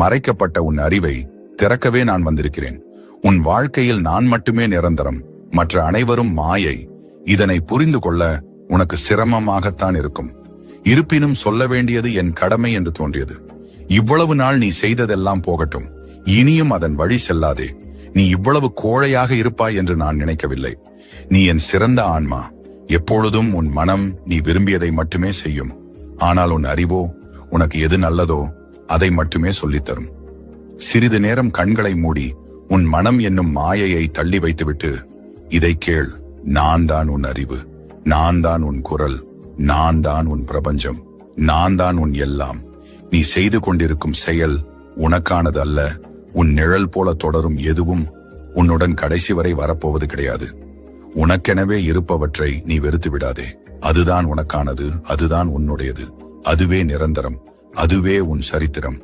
மறைக்கப்பட்ட உன் அறிவை திறக்கவே நான் வந்திருக்கிறேன். உன் வாழ்க்கையில் நான் மட்டுமே நிரந்தரம், மற்ற அனைவரும் மாயை. இதனை புரிந்து கொள்ள உனக்கு சிரமமாகத்தான் இருக்கும். இருப்பினும் சொல்ல வேண்டியது என் கடமை என்று தோன்றியது. இவ்வளவு நாள் நீ செய்ததெல்லாம் போகட்டும். இனியும் அதன் வழி செல்லாதே. நீ இவ்வளவு கோழையாக இருப்பாய் என்று நான் நினைக்கவில்லை. நீ என் சிறந்த ஆன்மா. எப்பொழுதும் உன் மனம் நீ விரும்பியதை மட்டுமே செய்யும். ஆனால் உன் அறிவோ உனக்கு எது நல்லதோ அதை மட்டுமே சொல்லித்தரும். சிறிது நேரம் கண்களை மூடி உன் மனம் என்னும் மாயையை தள்ளி வைத்துவிட்டு இதை கேள். நான் தான் உன் அறிவு, நான் தான் உன் குரல், நான் தான் உன் பிரபஞ்சம், நான் தான் உன் எல்லாம். நீ செய்து கொண்டிருக்கும் செயல் உனக்கானது அல்ல. உன் நிழல் போல தொடரும் எதுவும் உன்னுடன் கடைசி வரை வரப்போவது கிடையாது. உனக்கெனவே இருப்பவற்றை நீ வெறுத்து விடாதே. அதுதான் உனக்கானது, அதுதான் உன்னுடையது, அதுவே நிரந்தரம், அதுவே உன் சரித்திரம்.